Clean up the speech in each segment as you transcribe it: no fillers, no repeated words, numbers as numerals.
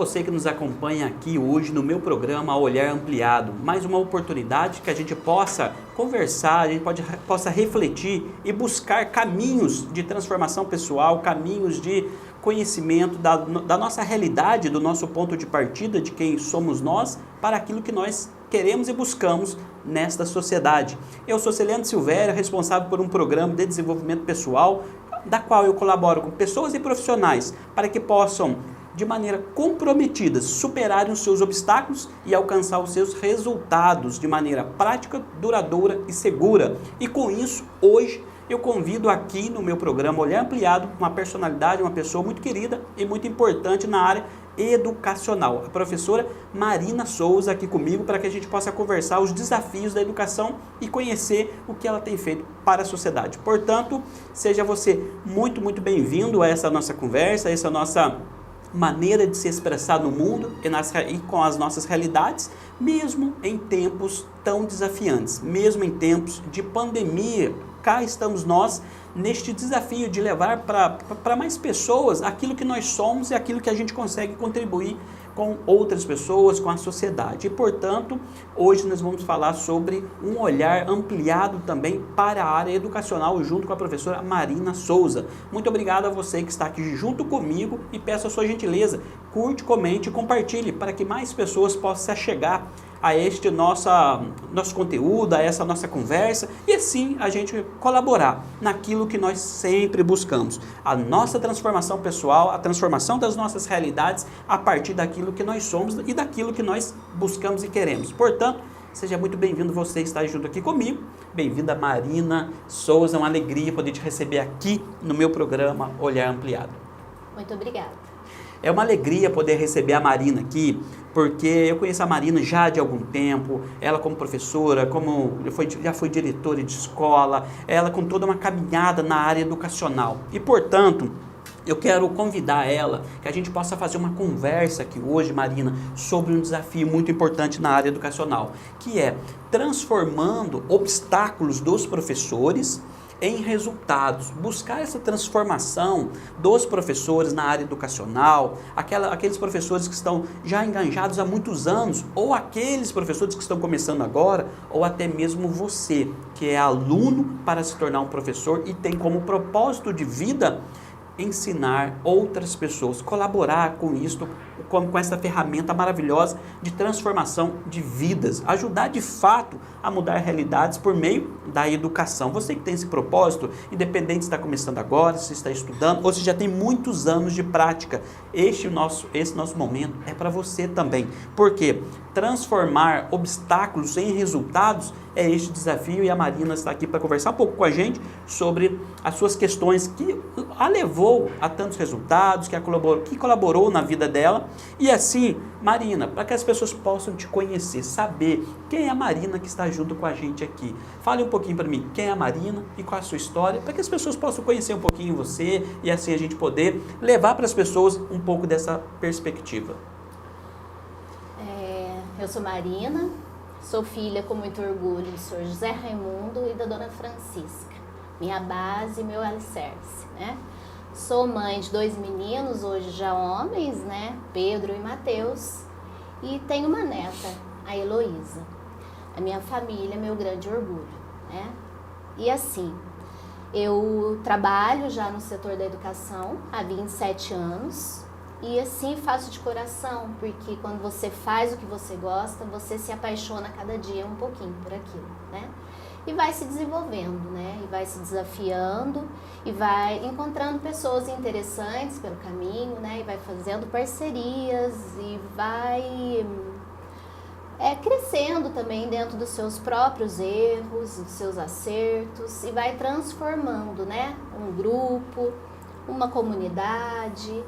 você que nos acompanha aqui hoje no meu programa Olhar Ampliado. Mais uma oportunidade que a gente possa conversar, a gente possa refletir e buscar caminhos de transformação pessoal, caminhos de conhecimento da nossa realidade, do nosso ponto de partida, de quem somos nós, para aquilo que nós queremos e buscamos nesta sociedade. Eu sou Celiano Silvério, responsável por um programa de desenvolvimento pessoal, da qual eu colaboro com pessoas e profissionais para que possam, de maneira comprometida, superarem os seus obstáculos e alcançar os seus resultados de maneira prática, duradoura e segura. E com isso, hoje, eu convido aqui no meu programa Olhar Ampliado uma personalidade, uma pessoa muito querida e muito importante na área educacional, a professora Marina Souza aqui comigo para que a gente possa conversar os desafios da educação e conhecer o que ela tem feito para a sociedade. Portanto, seja você muito bem-vindo a essa nossa conversa, a essa nossa maneira de se expressar no mundo e com as nossas realidades, mesmo em tempos tão desafiantes, mesmo em tempos de pandemia. Cá estamos nós neste desafio de levar para mais pessoas aquilo que nós somos e aquilo que a gente consegue contribuir com outras pessoas, com a sociedade. E, portanto, hoje nós vamos falar sobre um olhar ampliado também para a área educacional, junto com a professora Marina Souza. Muito obrigado a você que está aqui junto comigo e peço a sua gentileza, curte, comente e compartilhe para que mais pessoas possam se chegar a este nosso conteúdo, a essa nossa conversa e assim a gente colaborar naquilo que nós sempre buscamos, a nossa transformação pessoal, a transformação das nossas realidades a partir daquilo que nós somos e daquilo que nós buscamos e queremos. Portanto, seja muito bem-vindo você estar junto aqui comigo, bem-vinda Marina Souza, uma alegria poder te receber aqui no meu programa Olhar Ampliado. Muito obrigada. É uma alegria poder receber a Marina aqui, porque eu conheço a Marina já de algum tempo, ela como professora, já foi diretora de escola, ela com toda uma caminhada na área educacional. E, portanto, eu quero convidar ela, que a gente possa fazer uma conversa aqui hoje, Marina, sobre um desafio muito importante na área educacional, que é transformando obstáculos dos professores em resultados, buscar essa transformação dos professores na área educacional, aqueles professores que estão já engajados há muitos anos, ou aqueles professores que estão começando agora, ou até mesmo você, que é aluno para se tornar um professor e tem como propósito de vida ensinar outras pessoas, colaborar com isso, com essa ferramenta maravilhosa de transformação de vidas, ajudar de fato a mudar realidades por meio da educação. Você que tem esse propósito, independente se está começando agora, se está estudando ou se já tem muitos anos de prática, esse nosso momento é para você também, porque transformar obstáculos em resultados é este desafio e a Marina está aqui para conversar um pouco com a gente sobre as suas questões que a levou a tantos resultados, que colaborou na vida dela. E assim, Marina, para que as pessoas possam te conhecer, saber quem é a Marina que está junto com a gente aqui. Fale um pouquinho para mim, quem é a Marina e qual é a sua história, para que as pessoas possam conhecer um pouquinho você e assim a gente poder levar para as pessoas um pouco dessa perspectiva. Eu sou Marina, sou filha com muito orgulho do senhor José Raimundo e da dona Francisca, minha base e meu alicerce, né? Sou mãe de 2 meninos, hoje já homens, né? Pedro e Mateus, e tenho uma neta, a Heloísa. A minha família é meu grande orgulho, né? E assim, eu trabalho já no setor da educação há 27 anos, e assim faço de coração, porque quando você faz o que você gosta, você se apaixona cada dia um pouquinho por aquilo, né? E vai se desenvolvendo, né? E vai se desafiando e vai encontrando pessoas interessantes pelo caminho, né? E vai fazendo parcerias e vai crescendo também dentro dos seus próprios erros, dos seus acertos e vai transformando, né? Um grupo, uma comunidade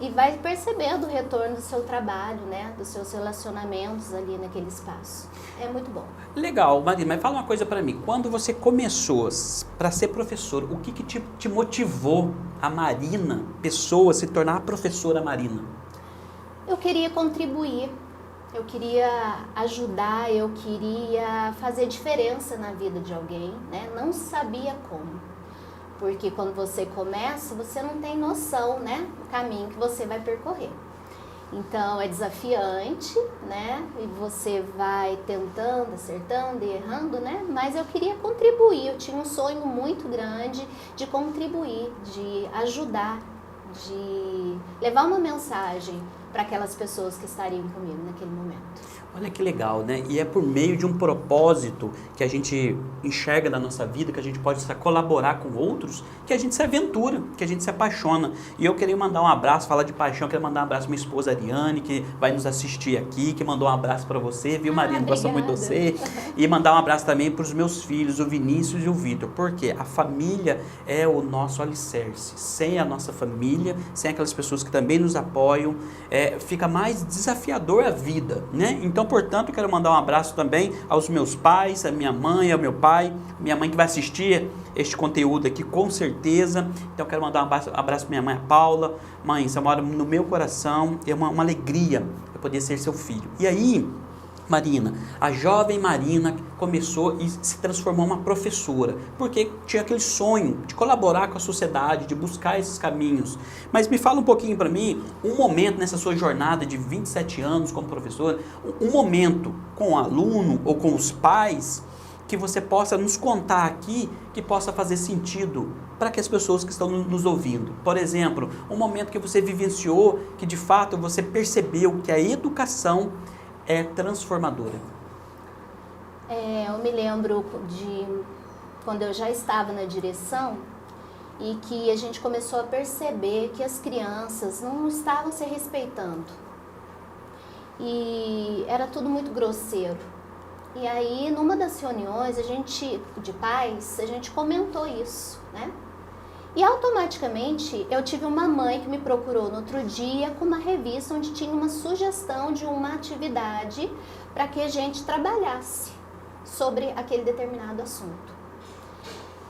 e vai percebendo o retorno do seu trabalho, né? Dos seus relacionamentos ali naquele espaço. É muito bom. Legal, Marina, mas fala uma coisa para mim. Quando você começou para ser professor, o que te motivou a Marina, pessoa, a se tornar a professora Marina? Eu queria contribuir, eu queria ajudar, eu queria fazer diferença na vida de alguém, né? Não sabia como. Porque quando você começa, você não tem noção, né? Do caminho que você vai percorrer. Então é desafiante, né? E você vai tentando, acertando e errando, né? Mas eu queria contribuir, eu tinha um sonho muito grande de contribuir, de ajudar, de levar uma mensagem para aquelas pessoas que estariam comigo naquele momento. Olha que legal, né? E é por meio de um propósito que a gente enxerga na nossa vida, que a gente pode colaborar com outros, que a gente se aventura, que a gente se apaixona. E eu queria mandar um abraço, falar de paixão, quero mandar um abraço à minha esposa Ariane, que vai nos assistir aqui, que mandou um abraço para você, viu, Marina? Gosta muito de você. E mandar um abraço também para os meus filhos, o Vinícius e o Vitor, porque a família é o nosso alicerce. Sem a nossa família, sem aquelas pessoas que também nos apoiam, fica mais desafiador a vida, né? Então, portanto, eu quero mandar um abraço também aos meus pais, a minha mãe, ao meu pai, minha mãe que vai assistir este conteúdo aqui com certeza. Então, eu quero mandar um abraço para minha mãe, a Paula. Mãe, você mora no meu coração, é uma alegria eu poder ser seu filho. E aí, Marina, a jovem Marina começou e se transformou uma professora, porque tinha aquele sonho de colaborar com a sociedade, de buscar esses caminhos. Mas me fala um pouquinho para mim, um momento nessa sua jornada de 27 anos como professora, um momento com o aluno ou com os pais que você possa nos contar aqui, que possa fazer sentido para que as pessoas que estão nos ouvindo. Por exemplo, um momento que você vivenciou, que de fato você percebeu que a educação é transformadora. Eu me lembro de quando eu já estava na direção e que a gente começou a perceber que as crianças não estavam se respeitando. E era tudo muito grosseiro. E aí, numa das reuniões, de pais, a gente comentou isso, né? E automaticamente eu tive uma mãe que me procurou no outro dia com uma revista onde tinha uma sugestão de uma atividade para que a gente trabalhasse sobre aquele determinado assunto.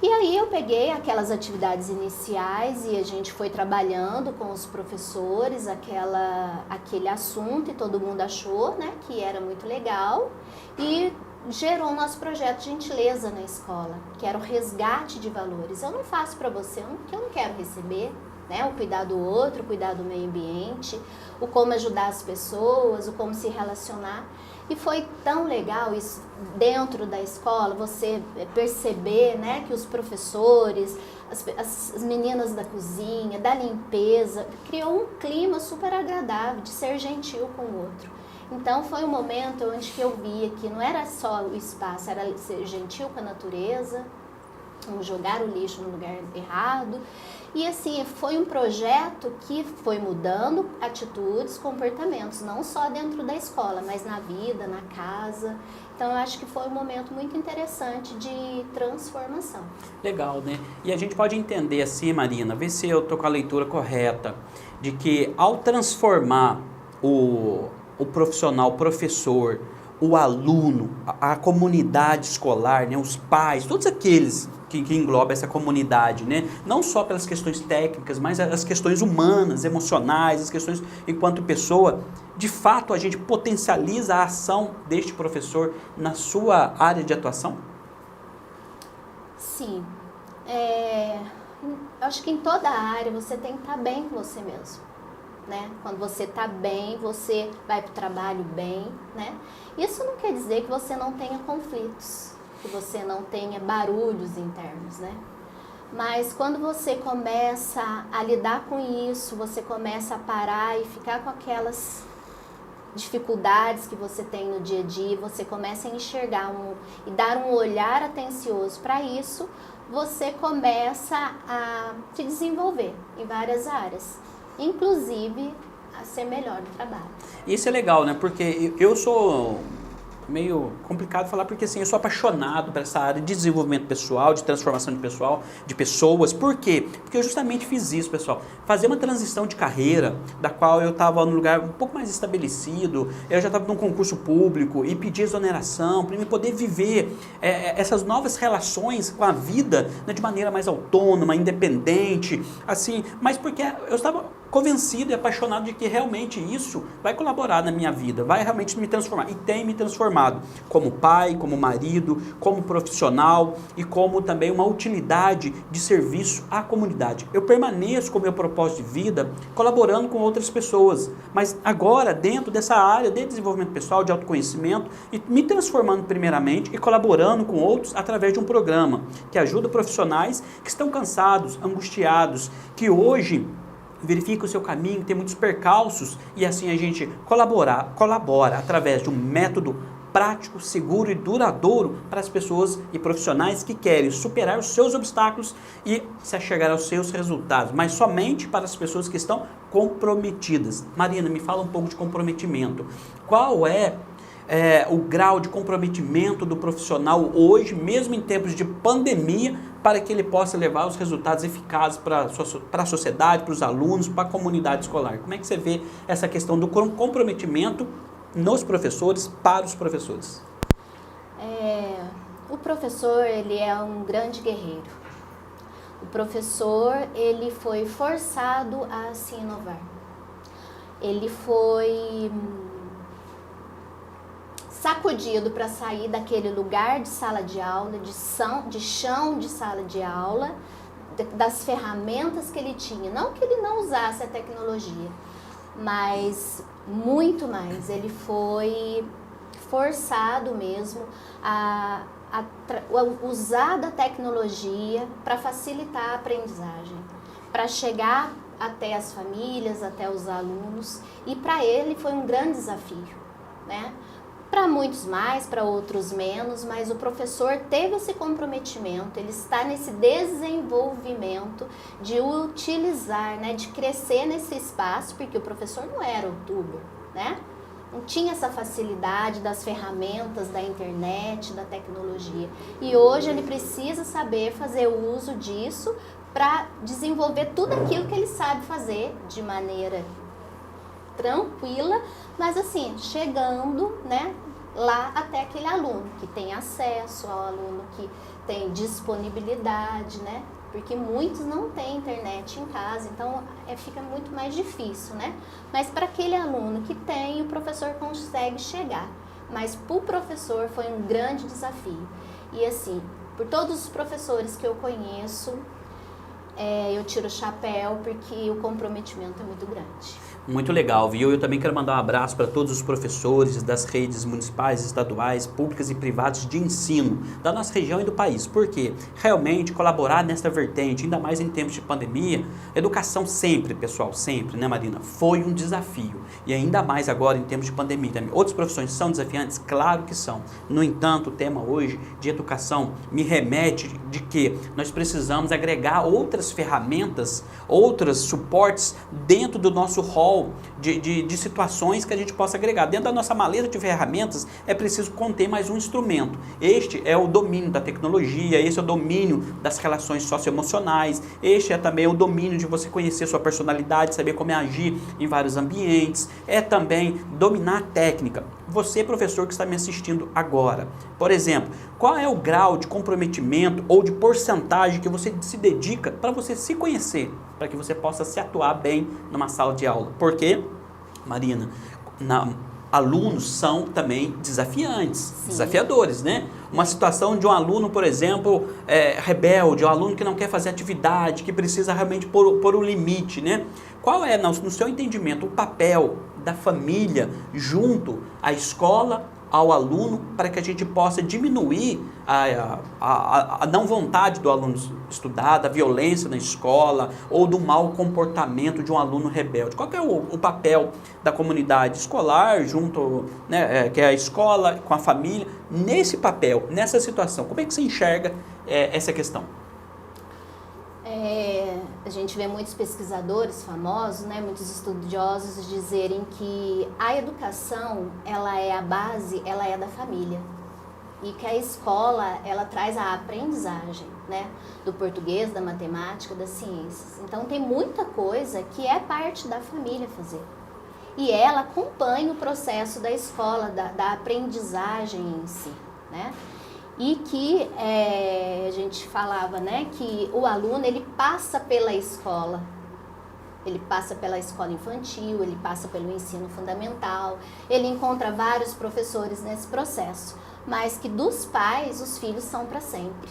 E aí eu peguei aquelas atividades iniciais e a gente foi trabalhando com os professores aquele assunto e todo mundo achou, né, que era muito legal e gerou o nosso projeto de gentileza na escola, que era o resgate de valores. Eu não faço para você porque eu não quero receber, né? O cuidar do outro, o cuidar do meio ambiente, o como ajudar as pessoas, o como se relacionar. E foi tão legal isso dentro da escola, você perceber, né, que os professores, as meninas da cozinha, da limpeza, criou um clima super agradável de ser gentil com o outro. Então foi um momento onde que eu via que não era só o espaço, era ser gentil com a natureza, não jogar o lixo no lugar errado. E assim, foi um projeto que foi mudando atitudes, comportamentos, não só dentro da escola, mas na vida, na casa. Então eu acho que foi um momento muito interessante de transformação. Legal, né? E a gente pode entender assim, Marina, vê se eu estou com a leitura correta, de que ao transformar o profissional, o professor, o aluno, a comunidade escolar, né, os pais, todos aqueles que englobam essa comunidade, né, não só pelas questões técnicas, mas as questões humanas, emocionais, as questões enquanto pessoa, de fato a gente potencializa a ação deste professor na sua área de atuação? Sim. Acho que em toda a área você tem que estar bem com você mesmo. Né? Quando você está bem, você vai para o trabalho bem, né? Isso não quer dizer que você não tenha conflitos, que você não tenha barulhos internos, né? Mas quando você começa a lidar com isso, você começa a parar e ficar com aquelas dificuldades que você tem no dia a dia, você começa a enxergar e dar um olhar atencioso para isso, você começa a se desenvolver em várias áreas. Inclusive a ser melhor no trabalho. Isso é legal, né? Porque eu sou meio complicado falar, porque assim, eu sou apaixonado por essa área de desenvolvimento pessoal, de transformação de pessoas. Por quê? Porque eu justamente fiz isso, pessoal. Fazer uma transição de carreira, da qual eu estava num lugar um pouco mais estabelecido, eu já estava num concurso público e pedi exoneração para eu poder viver essas novas relações com a vida, né, de maneira mais autônoma, independente, assim, mas porque eu estava convencido e apaixonado de que realmente isso vai colaborar na minha vida, vai realmente me transformar. E tem me transformado como pai, como marido, como profissional e como também uma utilidade de serviço à comunidade. Eu permaneço com o meu propósito de vida colaborando com outras pessoas, mas agora dentro dessa área de desenvolvimento pessoal, de autoconhecimento e me transformando primeiramente e colaborando com outros através de um programa que ajuda profissionais que estão cansados, angustiados, que hoje verifica o seu caminho, tem muitos percalços e assim a gente colabora através de um método prático, seguro e duradouro para as pessoas e profissionais que querem superar os seus obstáculos e se achegar aos seus resultados, mas somente para as pessoas que estão comprometidas. Marina, me fala um pouco de comprometimento. Qual é o grau de comprometimento do profissional hoje, mesmo em tempos de pandemia, para que ele possa levar os resultados eficazes para a sociedade, para os alunos, para a comunidade escolar? Como é que você vê essa questão do comprometimento nos professores, para os professores? O professor, ele é um grande guerreiro. O professor, ele foi forçado a se inovar. Ele foi sacudido para sair daquele lugar de sala de aula, de chão de sala de aula, das ferramentas que ele tinha. Não que ele não usasse a tecnologia, mas muito mais. Ele foi forçado mesmo a usar da tecnologia para facilitar a aprendizagem, para chegar até as famílias, até os alunos, e para ele foi um grande desafio, né? Para muitos mais, para outros menos, mas o professor teve esse comprometimento, ele está nesse desenvolvimento de utilizar, né, de crescer nesse espaço, porque o professor não era youtuber, né? Não tinha essa facilidade das ferramentas, da internet, da tecnologia. E hoje ele precisa saber fazer uso disso para desenvolver tudo aquilo que ele sabe fazer de maneira tranquila, mas assim, chegando, né, lá até aquele aluno que tem acesso, ao aluno que tem disponibilidade, né, porque muitos não têm internet em casa, então fica muito mais difícil, né, mas para aquele aluno que tem, o professor consegue chegar, mas para o professor foi um grande desafio. E assim, por todos os professores que eu conheço, eu tiro o chapéu porque o comprometimento é muito grande. Muito legal, viu? Eu também quero mandar um abraço para todos os professores das redes municipais, estaduais, públicas e privadas de ensino da nossa região e do país. Porque realmente colaborar nesta vertente, ainda mais em tempos de pandemia, educação sempre, pessoal, sempre, né, Marina? Foi um desafio. E ainda mais agora em tempos de pandemia. Outras profissões são desafiantes? Claro que são. No entanto, o tema hoje de educação me remete de que nós precisamos agregar outras ferramentas, outros suportes dentro do nosso hall de situações que a gente possa agregar. Dentro da nossa maleta de ferramentas é preciso conter mais um instrumento. Este é o domínio da tecnologia, esse é o domínio das relações socioemocionais, este é também o domínio de você conhecer sua personalidade, saber como agir em vários ambientes, é também dominar a técnica. Você, professor que está me assistindo agora, por exemplo, qual é o grau de comprometimento ou de porcentagem que você se dedica para você se conhecer, para que você possa se atuar bem numa sala de aula? Porque, Marina, alunos são também desafiantes, sim, desafiadores, né? Uma situação de um aluno, por exemplo, rebelde, um aluno que não quer fazer atividade, que precisa realmente pôr o limite, né? Qual é, no seu entendimento, o papel da família junto à escola, ao aluno, para que a gente possa diminuir a não vontade do aluno estudar, da violência na escola ou do mau comportamento de um aluno rebelde? Qual que é o papel da comunidade escolar junto, né, que é a escola com a família, nesse papel, nessa situação? Como é que você enxerga essa questão? A gente vê muitos pesquisadores famosos, né, muitos estudiosos dizerem que a educação, ela é a base, ela é da família. E que a escola, ela traz a aprendizagem, né, do português, da matemática, das ciências. Então tem muita coisa que é parte da família fazer. E ela acompanha o processo da escola, da aprendizagem em si, né? E que a gente falava, né, que o aluno, ele passa pela escola, Ele passa pela escola infantil, ele passa pelo ensino fundamental, ele encontra vários professores nesse processo, mas que dos pais, os filhos são para sempre.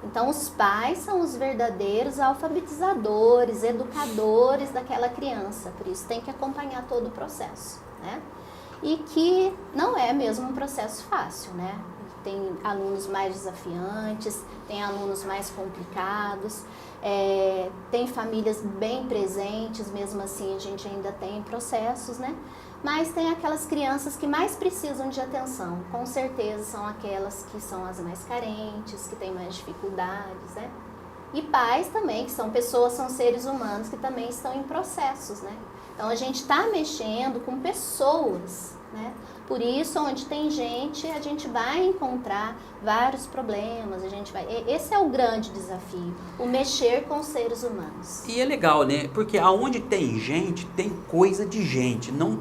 Então, os pais são os verdadeiros alfabetizadores, educadores daquela criança, por isso tem que acompanhar todo o processo, né? E que não é mesmo um processo fácil, né? Tem alunos mais desafiantes, tem alunos mais complicados, tem famílias bem presentes, mesmo assim a gente ainda tem processos, né? Mas tem aquelas crianças que mais precisam de atenção, com certeza são aquelas que são as mais carentes, que têm mais dificuldades, né? E pais também, que são pessoas, são seres humanos que também estão em processos, né? Então a gente está mexendo com pessoas, né? Por isso, onde tem gente, a gente vai encontrar vários problemas, esse é o grande desafio, o mexer com os seres humanos. E é legal, né? Porque aonde tem gente, tem coisa de gente, não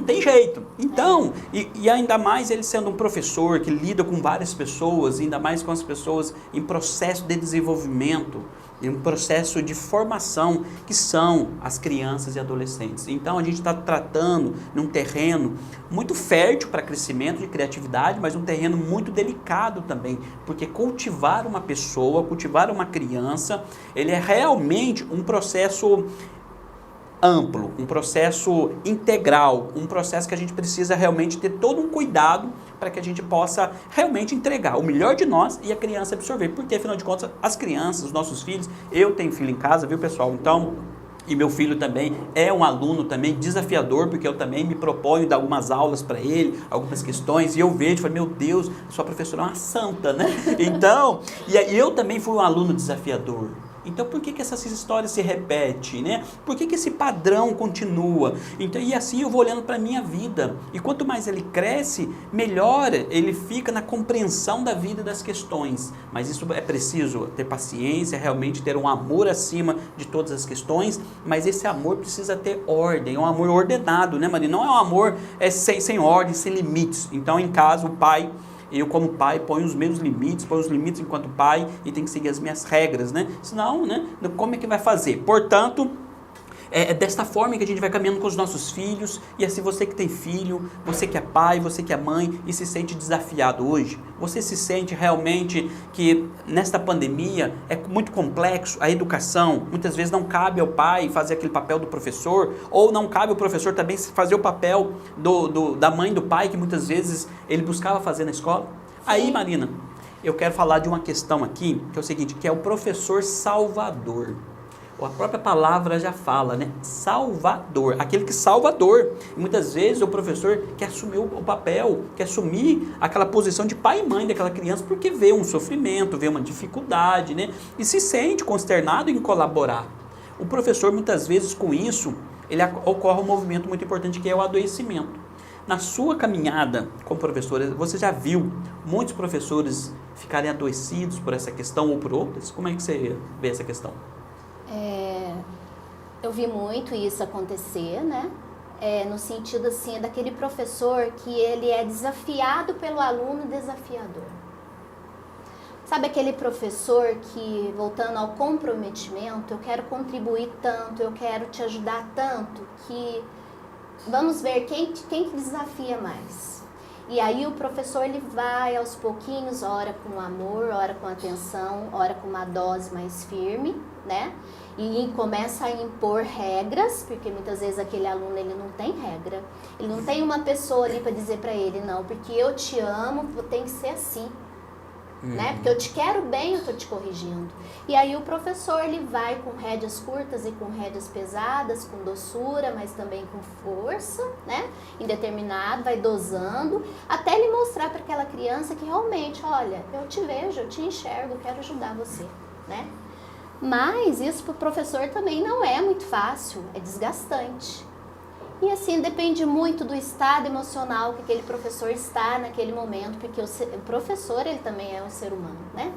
tem jeito. Então, e ainda mais ele sendo um professor que lida com várias pessoas, ainda mais com as pessoas em processo de desenvolvimento, em um processo de formação, que são as crianças e adolescentes. Então, a gente está tratando num terreno muito fértil para crescimento de criatividade, mas um terreno muito delicado também, porque cultivar uma pessoa, cultivar uma criança, ele é realmente um processo amplo, um processo integral, um processo que a gente precisa realmente ter todo um cuidado para que a gente possa realmente entregar o melhor de nós e a criança absorver, porque afinal de contas as crianças, os nossos filhos, eu tenho filho em casa, viu pessoal, então, e meu filho também é um aluno também desafiador, porque eu também me proponho dar algumas aulas para ele, algumas questões, e eu vejo, falo, meu Deus, sua professora é uma santa, né? Então, e eu também fui um aluno desafiador. Então, por que essas histórias se repetem, né? Por que esse padrão continua? Então, e assim eu vou olhando para a minha vida. E quanto mais ele cresce, melhor ele fica na compreensão da vida e das questões. Mas isso é preciso ter paciência, realmente ter um amor acima de todas as questões. Mas esse amor precisa ter ordem, é um amor ordenado, né, Maria? Não é um amor sem ordem, sem limites. Então, em casa, o pai... Eu, como pai, ponho os meus limites, enquanto pai e tenho que seguir as minhas regras, né? Senão, né? Como é que vai fazer? Portanto, é desta forma que a gente vai caminhando com os nossos filhos, e assim você que tem filho, você que é pai, você que é mãe e se sente desafiado hoje, você se sente realmente que nesta pandemia é muito complexo, a educação, muitas vezes não cabe ao pai fazer aquele papel do professor, ou não cabe ao professor também fazer o papel da mãe, do pai, que muitas vezes ele buscava fazer na escola. Sim. Aí, Marina, eu quero falar de uma questão aqui, que é o seguinte, que é o professor salvador. A própria palavra já fala, né? Salvador, aquele que salva a dor. E muitas vezes o professor quer assumir o papel, quer assumir aquela posição de pai e mãe daquela criança, porque vê um sofrimento, vê uma dificuldade, né? E se sente consternado em colaborar. O professor, muitas vezes, com isso, ocorre um movimento muito importante, que é o adoecimento. Na sua caminhada como professora, você já viu muitos professores ficarem adoecidos por essa questão ou por outras? Como é que você vê essa questão? Eu vi muito isso acontecer, né? No sentido assim, daquele professor que ele é desafiado pelo aluno desafiador. Sabe aquele professor que, voltando ao comprometimento, eu quero contribuir tanto, eu quero te ajudar tanto, que vamos ver quem desafia mais. E aí o professor ele vai aos pouquinhos, ora com amor, ora com atenção, ora com uma dose mais firme, né? E começa a impor regras, porque muitas vezes aquele aluno ele não tem regra. Ele não tem uma pessoa ali para dizer para ele, não, porque eu te amo, tem que ser assim. Né? Porque eu te quero bem, eu estou te corrigindo. E aí o professor ele vai com rédeas curtas e com rédeas pesadas, com doçura, mas também com força, né? Indeterminado, vai dosando, até ele mostrar para aquela criança que realmente, olha, eu te vejo, eu te enxergo, eu quero ajudar você, né? Mas isso para o professor também não é muito fácil, é desgastante. E assim, depende muito do estado emocional que aquele professor está naquele momento, porque o professor, ele também é um ser humano, né?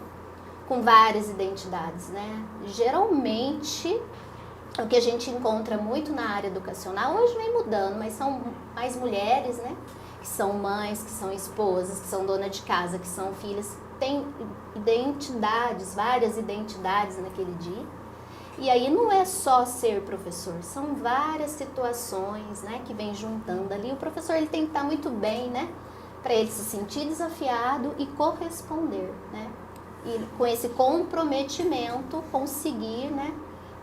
Com várias identidades, né? Geralmente, o que a gente encontra muito na área educacional, hoje vem mudando, mas são mais mulheres, né? Que são mães, que são esposas, que são donas de casa, que são filhas, tem identidades, várias identidades naquele dia. E aí não é só ser professor, são várias situações, né, que vem juntando ali. O professor ele tem que estar muito bem, né, para ele se sentir desafiado e corresponder, né, e com esse comprometimento conseguir, né,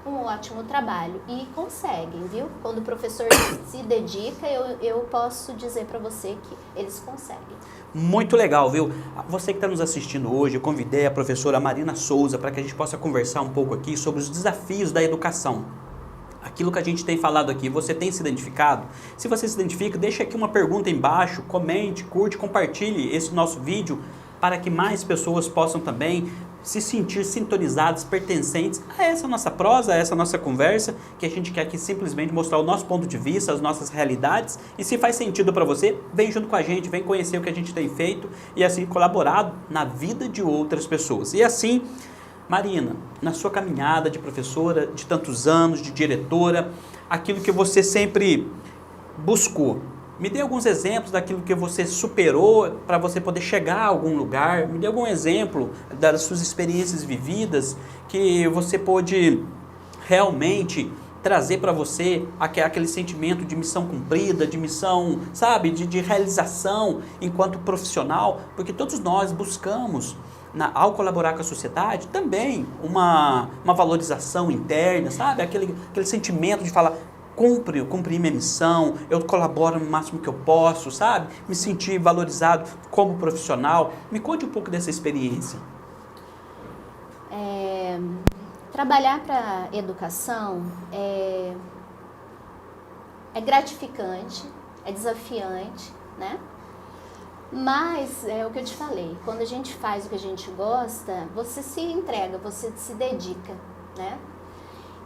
um ótimo trabalho. E conseguem, viu? Quando o professor se dedica, eu posso dizer para você que eles conseguem. Muito legal, viu? Você que está nos assistindo hoje, eu convidei a professora Marina Souza para que a gente possa conversar um pouco aqui sobre os desafios da educação. Aquilo que a gente tem falado aqui, você tem se identificado? Se você se identifica, deixa aqui uma pergunta embaixo, comente, curte, compartilhe esse nosso vídeo para que mais pessoas possam também se sentir sintonizados, pertencentes a essa nossa prosa, a essa nossa conversa, que a gente quer aqui simplesmente mostrar o nosso ponto de vista, as nossas realidades, e se faz sentido para você, vem junto com a gente, vem conhecer o que a gente tem feito e assim colaborado na vida de outras pessoas. E assim, Marina, na sua caminhada de professora, de tantos anos, de diretora, aquilo que você sempre buscou, me dê alguns exemplos daquilo que você superou para você poder chegar a algum lugar. Me dê algum exemplo das suas experiências vividas que você pôde realmente trazer para você aquele sentimento de missão cumprida, de missão, sabe, de realização enquanto profissional, porque todos nós buscamos, ao colaborar com a sociedade, também uma valorização interna, sabe, aquele sentimento de falar, cumpri minha missão, eu colaboro no máximo que eu posso, sabe? Me sentir valorizado como profissional. Me conte um pouco dessa experiência. Trabalhar para educação é gratificante, é desafiante, né? Mas é o que eu te falei, quando a gente faz o que a gente gosta, você se entrega, você se dedica, né?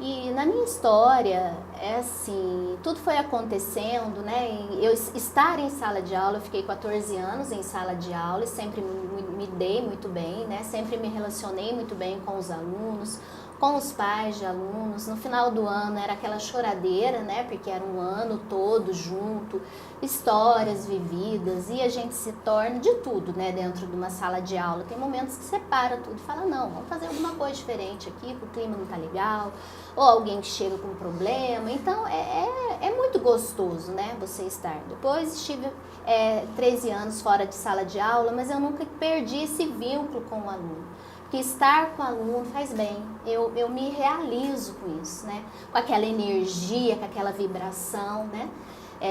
E na minha história, é assim, tudo foi acontecendo, né? Eu estar em sala de aula, eu fiquei 14 anos em sala de aula e sempre me dei muito bem, né? Sempre me relacionei muito bem com os alunos, com os pais de alunos. No final do ano era aquela choradeira, né? Porque era um ano todo junto, histórias vividas, e a gente se torna de tudo, né? Dentro de uma sala de aula. Tem momentos que separa tudo e fala, não, vamos fazer alguma coisa diferente aqui, porque o clima não tá legal, ou alguém que chega com um problema. Então é muito gostoso, né? Você estar. Depois estive 13 anos fora de sala de aula, mas eu nunca perdi esse vínculo com o aluno. Que estar com o aluno faz bem, eu me realizo com isso, né? Com aquela energia, com aquela vibração, né?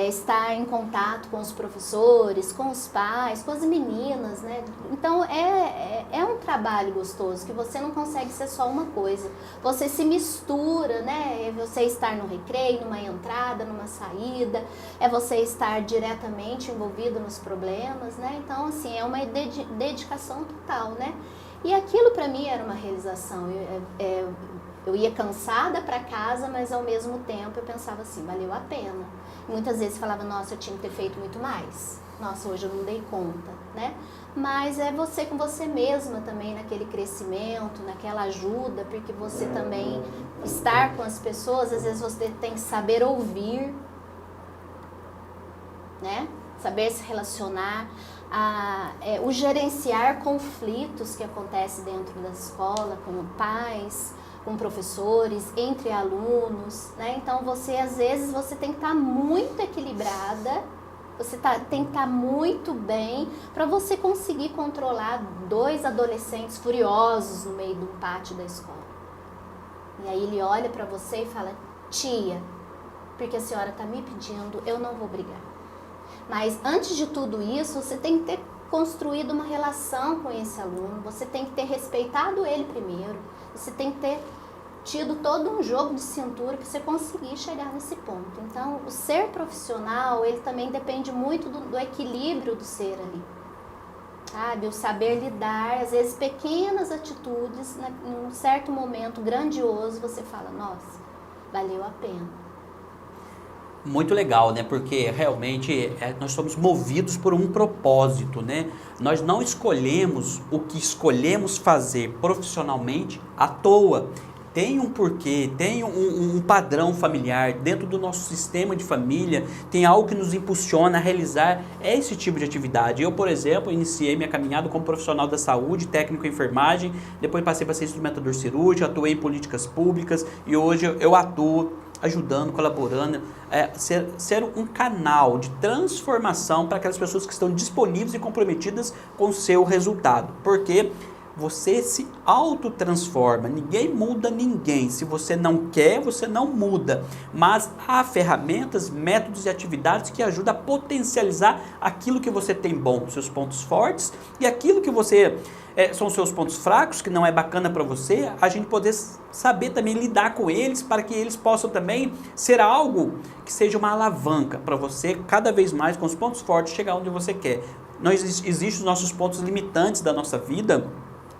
Estar em contato com os professores, com os pais, com as meninas, né? Então é um trabalho gostoso, que você não consegue ser só uma coisa. Você se mistura, né? É você estar no recreio, numa entrada, numa saída, é você estar diretamente envolvido nos problemas, né? Então, assim, é uma dedicação total, né? E aquilo para mim era uma realização. Eu ia cansada para casa, mas ao mesmo tempo eu pensava assim, valeu a pena. E muitas vezes falava, nossa, eu tinha que ter feito muito mais. Nossa, hoje eu não dei conta, né? Mas é você com você mesma também naquele crescimento, naquela ajuda, porque você também estar com as pessoas, às vezes você tem que saber ouvir, né? Saber se relacionar. O gerenciar conflitos que acontecem dentro da escola, com pais, com professores, entre alunos, né? Então às vezes você tem que estar muito equilibrada, tem que estar muito bem para você conseguir controlar 2 adolescentes furiosos no meio do pátio da escola. E aí ele olha para você e fala, tia, porque a senhora está me pedindo, eu não vou brigar. Mas antes de tudo isso, você tem que ter construído uma relação com esse aluno, você tem que ter respeitado ele primeiro, você tem que ter tido todo um jogo de cintura para você conseguir chegar nesse ponto. Então, o ser profissional, ele também depende muito do equilíbrio do ser ali, sabe? O saber lidar, às vezes pequenas atitudes, num certo momento grandioso, você fala, nossa, valeu a pena. Muito legal, né? Porque realmente nós somos movidos por um propósito, né? Nós não escolhemos o que escolhemos fazer profissionalmente à toa. tem um porquê, tem um padrão familiar dentro do nosso sistema de família, tem algo que nos impulsiona a realizar esse tipo de atividade. Eu, por exemplo, iniciei minha caminhada como profissional da saúde, técnico em enfermagem, depois passei para ser instrumentador cirúrgico, atuei em políticas públicas e hoje eu atuo ajudando, colaborando, ser um canal de transformação para aquelas pessoas que estão disponíveis e comprometidas com o seu resultado. Porque você se autotransforma, ninguém muda ninguém. Se você não quer, você não muda. Mas há ferramentas, métodos e atividades que ajudam a potencializar aquilo que você tem bom, seus pontos fortes e aquilo que você são seus pontos fracos, que não é bacana para você, a gente poder saber também lidar com eles para que eles possam também ser algo que seja uma alavanca para você cada vez mais com os pontos fortes chegar onde você quer. Existem os nossos pontos limitantes da nossa vida,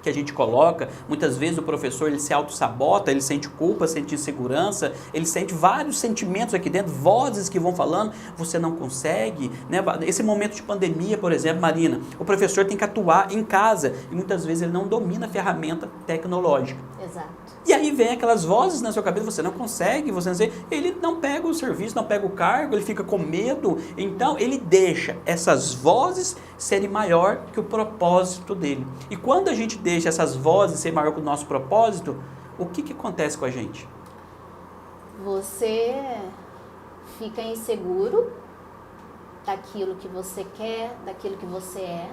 que a gente coloca, muitas vezes o professor ele se auto-sabota, ele sente culpa, sente insegurança, ele sente vários sentimentos aqui dentro, vozes que vão falando, você não consegue, né? Esse momento de pandemia, por exemplo, Marina, o professor tem que atuar em casa e muitas vezes ele não domina a ferramenta tecnológica. Exato. E aí vem aquelas vozes na sua cabeça, você não consegue, você não sei, ele não pega o serviço, não pega o cargo, ele fica com medo, então ele deixa essas vozes serem maior que o propósito dele. E quando a gente deixa essas vozes serem maior que o nosso propósito, o que acontece com a gente? Você fica inseguro daquilo que você quer, daquilo que você é.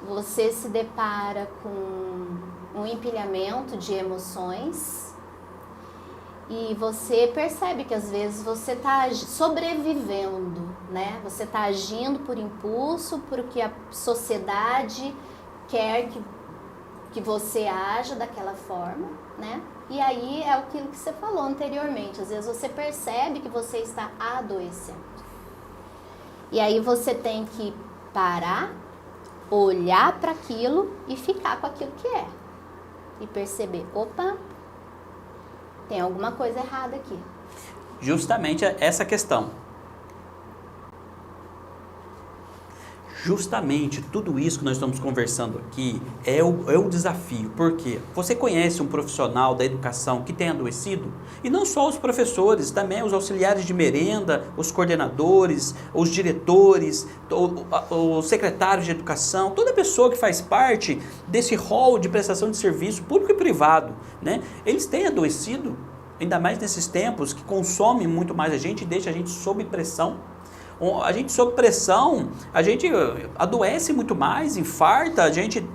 Você se depara com um empilhamento de emoções e você percebe que às vezes você está sobrevivendo, né? Você está agindo por impulso, porque a sociedade quer que você haja daquela forma, né? E aí é aquilo que você falou anteriormente, às vezes você percebe que você está adoecendo. E aí você tem que parar, olhar para aquilo e ficar com aquilo que é. E perceber, opa, tem alguma coisa errada aqui. Justamente essa questão. Justamente tudo isso que nós estamos conversando aqui é o desafio. Porque você conhece um profissional da educação que tem adoecido? E não só os professores, também os auxiliares de merenda, os coordenadores, os diretores, os secretários de educação, toda pessoa que faz parte desse rol de prestação de serviço público e privado, né? Eles têm adoecido, ainda mais nesses tempos que consomem muito mais a gente e deixa a gente sob pressão. A gente sob pressão, a gente adoece muito mais, infarta, a gente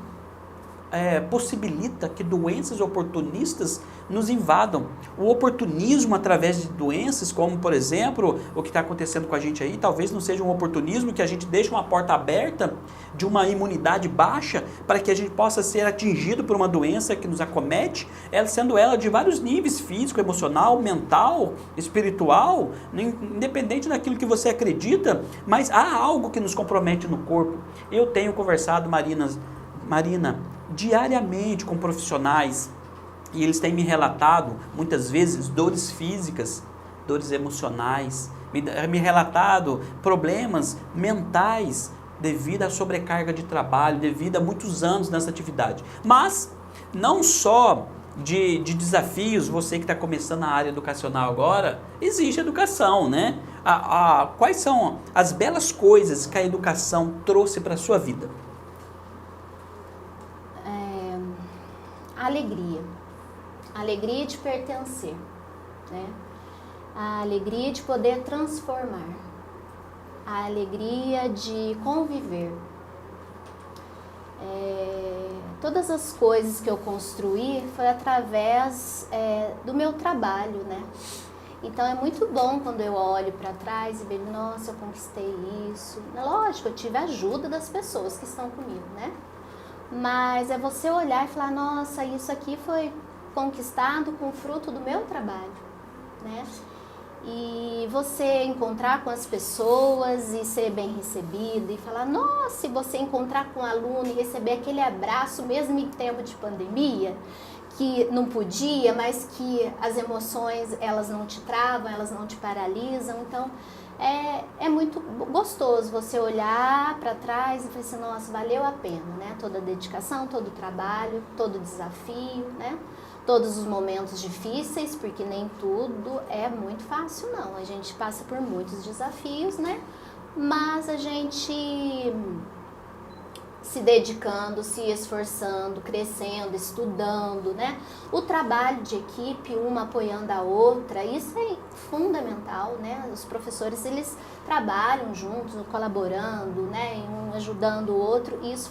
possibilita que doenças oportunistas nos invadam. O oportunismo através de doenças, como por exemplo, o que está acontecendo com a gente aí, talvez não seja um oportunismo que a gente deixa uma porta aberta de uma imunidade baixa para que a gente possa ser atingido por uma doença que nos acomete, sendo ela de vários níveis, físico, emocional, mental, espiritual, independente daquilo que você acredita, mas há algo que nos compromete no corpo. Eu tenho conversado, Marina, diariamente com profissionais e eles têm me relatado muitas vezes dores físicas, dores emocionais, me relatado problemas mentais devido à sobrecarga de trabalho, devido a muitos anos nessa atividade. Mas não só de desafios, você que está começando na área educacional agora, existe educação, né? Quais são as belas coisas que a educação trouxe para a sua vida? A alegria de pertencer, né? A alegria de poder transformar, a alegria de conviver. Todas as coisas que eu construí foi através do meu trabalho, né? Então é muito bom quando eu olho para trás e vejo, nossa, eu conquistei isso. Lógico, eu tive a ajuda das pessoas que estão comigo, né? Mas é você olhar e falar, nossa, isso aqui foi conquistado com o fruto do meu trabalho, né? E você encontrar com as pessoas e ser bem recebido e falar, nossa, e você encontrar com um aluno e receber aquele abraço mesmo em tempo de pandemia, que não podia, mas que as emoções, elas não te travam, elas não te paralisam. Então, é muito gostoso você olhar para trás e falar assim, nossa, valeu a pena, né? Toda a dedicação, todo o trabalho, todo o desafio, né? Todos os momentos difíceis, porque nem tudo é muito fácil, não. A gente passa por muitos desafios, né? Mas a gente se dedicando, se esforçando, crescendo, estudando, né? O trabalho de equipe, uma apoiando a outra, isso é fundamental, né? Os professores, eles trabalham juntos, colaborando, né? Um ajudando o outro, e isso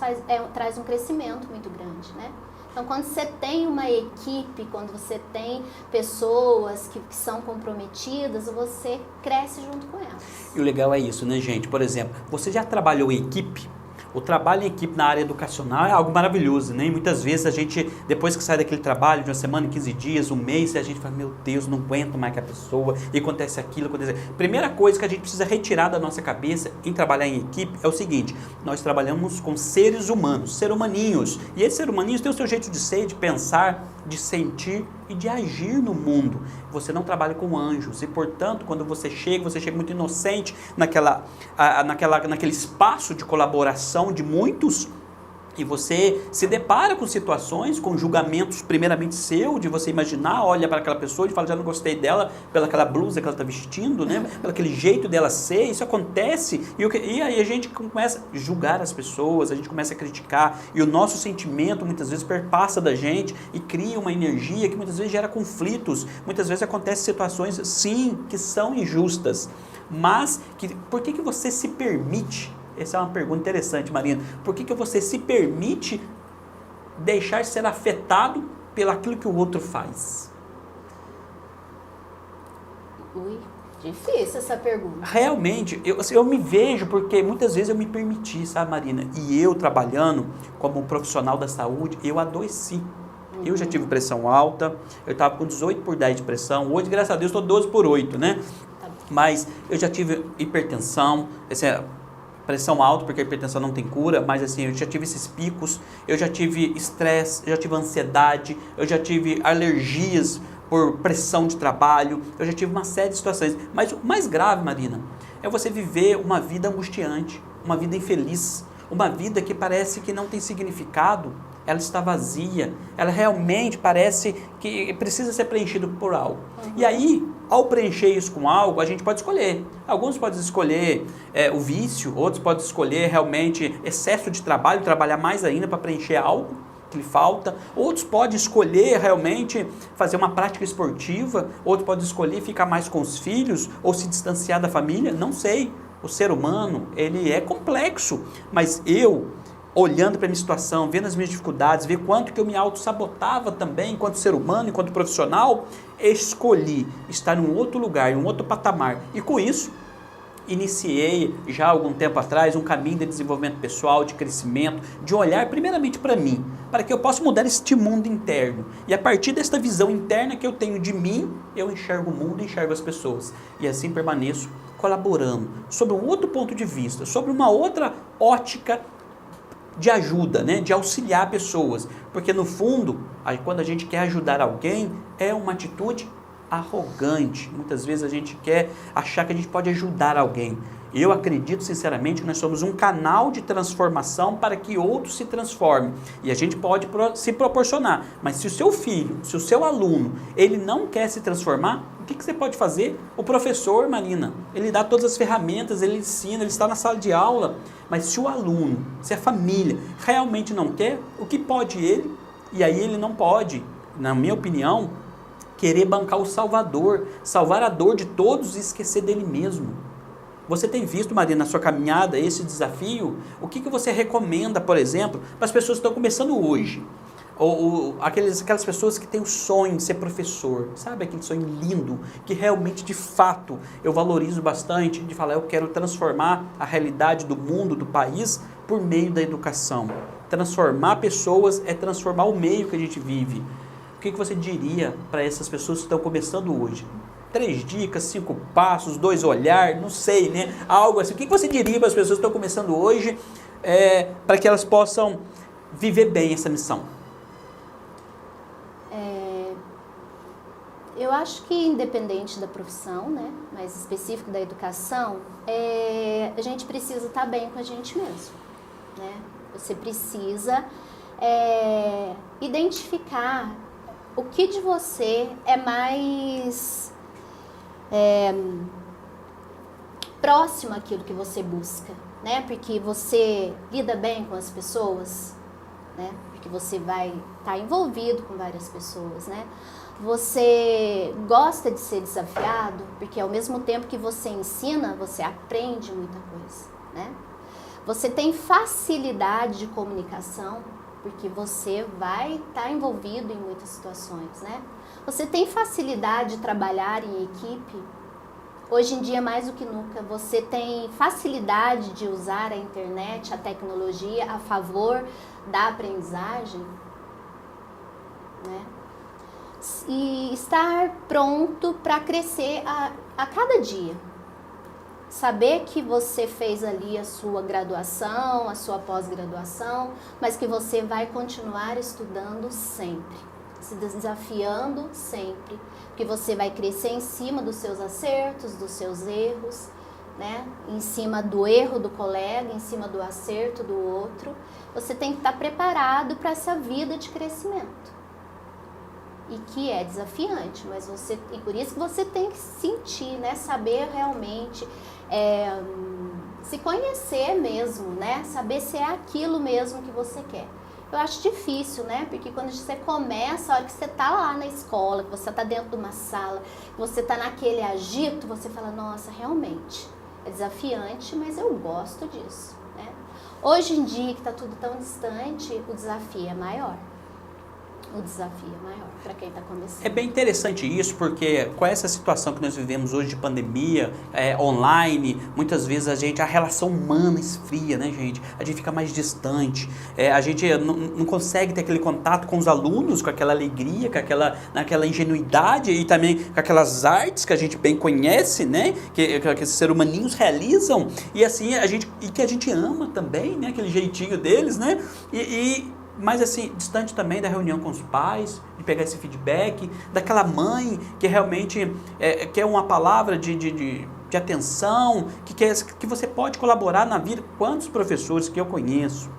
traz um crescimento muito grande, né? Então, quando você tem uma equipe, quando você tem pessoas que são comprometidas, você cresce junto com elas. E o legal é isso, né, gente? Por exemplo, você já trabalhou em equipe? O trabalho em equipe na área educacional é algo maravilhoso, né? E muitas vezes a gente, depois que sai daquele trabalho, de uma semana, 15 dias, um mês, a gente fala, meu Deus, não aguento mais que a pessoa, e acontece aquilo, acontece... Primeira coisa que a gente precisa retirar da nossa cabeça em trabalhar em equipe é o seguinte, nós trabalhamos com seres humanos, ser humaninhos, e esses seres humaninhos têm o seu jeito de ser, de pensar, de sentir e de agir no mundo. Você não trabalha com anjos, e portanto, quando você chega muito inocente naquele espaço de colaboração de muitos, e você se depara com situações, com julgamentos primeiramente seu, de você imaginar, olha para aquela pessoa e fala, já não gostei dela, pelaquela blusa que ela está vestindo, né? Pelo aquele jeito dela ser, isso acontece, e aí a gente começa a julgar as pessoas, a gente começa a criticar, e o nosso sentimento muitas vezes perpassa da gente, e cria uma energia que muitas vezes gera conflitos, muitas vezes acontecem situações, sim, que são injustas, mas por que você se permite? Essa é uma pergunta interessante, Marina. Por que você se permite deixar ser afetado pelo aquilo que o outro faz? Ui, difícil essa pergunta. Realmente, eu me vejo porque muitas vezes eu me permiti, sabe, Marina? E eu trabalhando como profissional da saúde, eu adoeci. Eu já tive pressão alta, eu estava com 18/10 de pressão. Hoje, graças a Deus, estou 12/8, né? Mas eu já tive hipertensão, pressão alta, porque a hipertensão não tem cura, mas assim, eu já tive esses picos, eu já tive estresse, eu já tive ansiedade, eu já tive alergias por pressão de trabalho, eu já tive uma série de situações. Mas o mais grave, Marina, é você viver uma vida angustiante, uma vida infeliz, uma vida que parece que não tem significado, ela está vazia, ela realmente parece que precisa ser preenchida por algo. E aí, ao preencher isso com algo, a gente pode escolher. Alguns podem escolher o vício, outros podem escolher realmente excesso de trabalho, trabalhar mais ainda para preencher algo que lhe falta. Outros podem escolher realmente fazer uma prática esportiva, outros podem escolher ficar mais com os filhos ou se distanciar da família, não sei. O ser humano, ele é complexo, mas eu, olhando para a minha situação, vendo as minhas dificuldades, ver quanto que eu me auto-sabotava também, enquanto ser humano, enquanto profissional, escolhi estar em um outro lugar, em um outro patamar. E com isso, iniciei já há algum tempo atrás um caminho de desenvolvimento pessoal, de crescimento, de olhar primeiramente para mim, para que eu possa mudar este mundo interno. E a partir desta visão interna que eu tenho de mim, eu enxergo o mundo, enxergo as pessoas. E assim permaneço colaborando, sob um outro ponto de vista, sobre uma outra ótica de ajuda, né? De auxiliar pessoas, porque no fundo, quando a gente quer ajudar alguém, é uma atitude arrogante. Muitas vezes a gente quer achar que a gente pode ajudar alguém. Eu acredito sinceramente que nós somos um canal de transformação para que outros se transformem. E a gente pode se proporcionar. Mas se o seu filho, se o seu aluno, ele não quer se transformar, o que você pode fazer? O professor, Marina, ele dá todas as ferramentas, ele ensina, ele está na sala de aula. Mas se o aluno, se a família realmente não quer, o que pode ele? E aí ele não pode, na minha opinião, querer bancar o Salvador, salvar a dor de todos e esquecer dele mesmo. Você tem visto, Marina, na sua caminhada, esse desafio? O que você recomenda, por exemplo, para as pessoas que estão começando hoje? Ou aquelas pessoas que têm o sonho de ser professor, sabe? Aquele sonho lindo, que realmente, de fato, eu valorizo bastante, de falar, eu quero transformar a realidade do mundo, do país, por meio da educação. Transformar pessoas é transformar o meio que a gente vive. O que você diria para essas pessoas que estão começando hoje? 3 dicas, 5 passos, 2 olhar, não sei, né? Algo assim. O que você diria para as pessoas que estão começando hoje para que elas possam viver bem essa missão? Eu acho que independente da profissão, né, mais específico da educação, a gente precisa estar bem com a gente mesmo, né? Você precisa identificar o que de você é mais próximo àquilo que você busca, né? Porque você lida bem com as pessoas, né? Porque você vai estar envolvido com várias pessoas, né? Você gosta de ser desafiado, porque ao mesmo tempo que você ensina, você aprende muita coisa, né? Você tem facilidade de comunicação, porque você vai estar envolvido em muitas situações, né? Você tem facilidade de trabalhar em equipe. Hoje em dia, mais do que nunca, você tem facilidade de usar a internet, a tecnologia a favor da aprendizagem, né? E estar pronto para crescer a cada dia. Saber que você fez ali a sua graduação, a sua pós-graduação, mas que você vai continuar estudando sempre, se desafiando sempre, porque você vai crescer em cima dos seus acertos, dos seus erros, né? Em cima do erro do colega, em cima do acerto do outro. Você tem que estar preparado para essa vida de crescimento. E que é desafiante, mas e por isso que você tem que sentir, né? Saber realmente se conhecer mesmo, né? Saber se é aquilo mesmo que você quer. Eu acho difícil, né? Porque quando você começa, a hora que você tá lá na escola, que você tá dentro de uma sala, que você tá naquele agito, você fala, nossa, realmente é desafiante, mas eu gosto disso, né? Hoje em dia, que tá tudo tão distante, o desafio é maior. O desafio é maior para quem está começando. É bem interessante isso, porque com essa situação que nós vivemos hoje de pandemia, online, muitas vezes a relação humana esfria, né, gente? A gente fica mais distante, a gente não consegue ter aquele contato com os alunos, com aquela alegria, com aquela ingenuidade e também com aquelas artes que a gente bem conhece, né? Que esses seres humaninhos realizam, e assim, que a gente ama também, né? Aquele jeitinho deles, né? Mas assim, distante também da reunião com os pais, de pegar esse feedback, daquela mãe que realmente quer uma palavra de atenção, que você pode colaborar na vida. Quantos professores que eu conheço,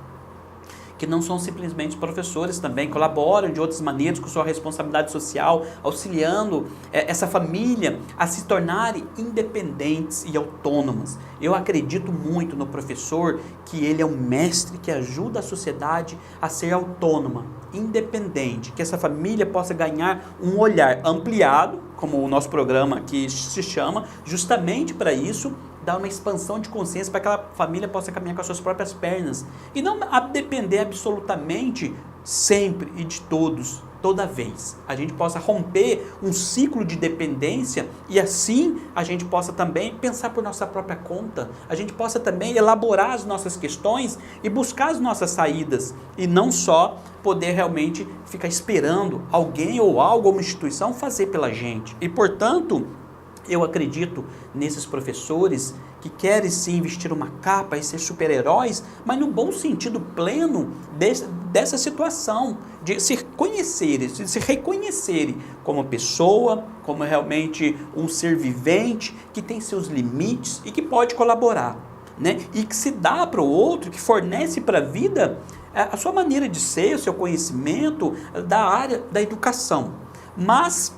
que não são simplesmente professores também, colaboram de outras maneiras com sua responsabilidade social, auxiliando essa família a se tornarem independentes e autônomas. Eu acredito muito no professor, que ele é um mestre que ajuda a sociedade a ser autônoma, independente, que essa família possa ganhar um olhar ampliado, como o nosso programa aqui se chama, justamente para isso, dar uma expansão de consciência para que aquela família possa caminhar com as suas próprias pernas e não depender absolutamente sempre e de todos, toda vez. A gente possa romper um ciclo de dependência e assim a gente possa também pensar por nossa própria conta, a gente possa também elaborar as nossas questões e buscar as nossas saídas e não só poder realmente ficar esperando alguém ou algo ou uma instituição fazer pela gente. E portanto, eu acredito nesses professores que querem sim vestir uma capa e ser super-heróis, mas no bom sentido pleno dessa situação, de se conhecerem, de se reconhecerem como pessoa, como realmente um ser vivente, que tem seus limites e que pode colaborar, né? E que se dá para o outro, que fornece para a vida a sua maneira de ser, o seu conhecimento da área da educação. Mas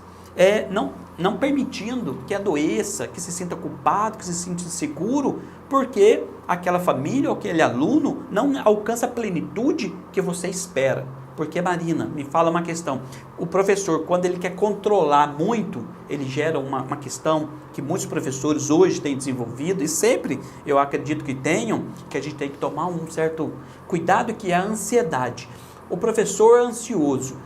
não permitindo que adoeça, que se sinta culpado, que se sinta inseguro, porque aquela família ou aquele aluno não alcança a plenitude que você espera. Porque, Marina, me fala uma questão, o professor, quando ele quer controlar muito, ele gera uma questão que muitos professores hoje têm desenvolvido, e sempre eu acredito que tenham, que a gente tem que tomar um certo cuidado, que é a ansiedade. O professor ansioso,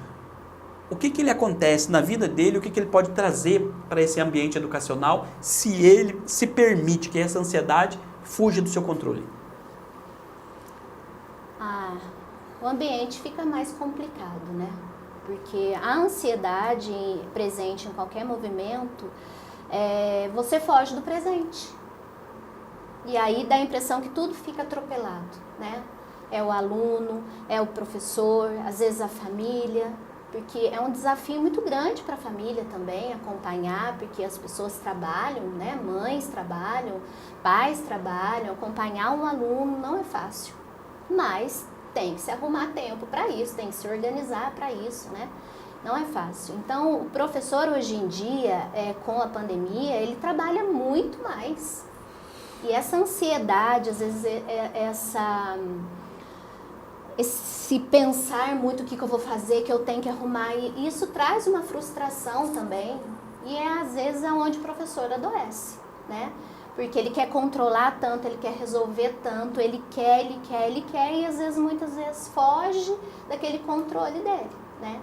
o que ele acontece na vida dele, o que ele pode trazer para esse ambiente educacional, se ele se permite que essa ansiedade fuja do seu controle? O ambiente fica mais complicado, né? Porque a ansiedade presente em qualquer movimento, você foge do presente. E aí dá a impressão que tudo fica atropelado, né? É o aluno, é o professor, às vezes a família, porque é um desafio muito grande para a família também acompanhar, porque as pessoas trabalham, né? Mães trabalham, pais trabalham, acompanhar um aluno não é fácil, mas tem que se arrumar tempo para isso, tem que se organizar para isso, né? Não é fácil. Então, o professor hoje em dia, com a pandemia, ele trabalha muito mais. E essa ansiedade, às vezes, esse pensar muito o que eu vou fazer, que eu tenho que arrumar, e isso traz uma frustração também. E às vezes onde o professor adoece, né? Porque ele quer controlar tanto, ele quer resolver tanto, ele quer, e às vezes, muitas vezes, foge daquele controle dele, né?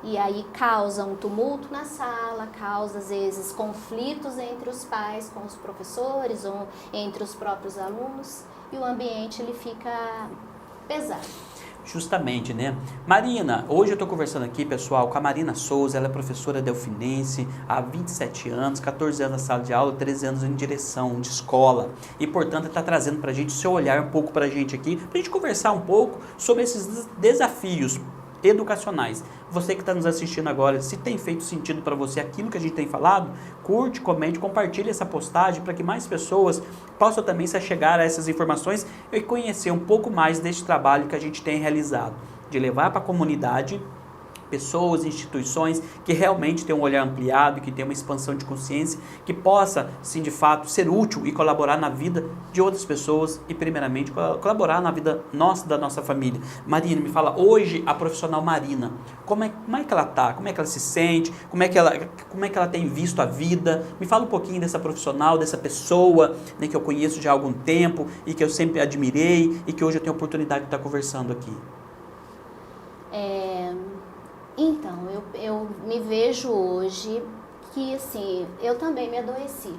E aí causa um tumulto na sala, causa, às vezes, conflitos entre os pais com os professores ou entre os próprios alunos, e o ambiente ele fica pesado. Justamente, né? Marina, hoje eu estou conversando aqui, pessoal, com a Marina Souza. Ela é professora delfinense há 27 anos, 14 anos na sala de aula, 13 anos em direção de escola. E, portanto, está trazendo para a gente o seu olhar um pouco para a gente aqui, para a gente conversar um pouco sobre esses desafios educacionais. Você que está nos assistindo agora, se tem feito sentido para você aquilo que a gente tem falado, curte, comente, compartilhe essa postagem para que mais pessoas possam também se achegar a essas informações e conhecer um pouco mais deste trabalho que a gente tem realizado, de levar para a comunidade pessoas, instituições que realmente têm um olhar ampliado, que têm uma expansão de consciência, que possa, sim, de fato, ser útil e colaborar na vida de outras pessoas e, primeiramente, colaborar na vida nossa, da nossa família. Marina, me fala, hoje, a profissional Marina, como é que ela está? Como é que ela se sente? Como é que ela tem visto a vida? Me fala um pouquinho dessa profissional, dessa pessoa, né, que eu conheço já há algum tempo e que eu sempre admirei e que hoje eu tenho a oportunidade de estar conversando aqui. Então, eu me vejo hoje que, assim, eu também me adoeci.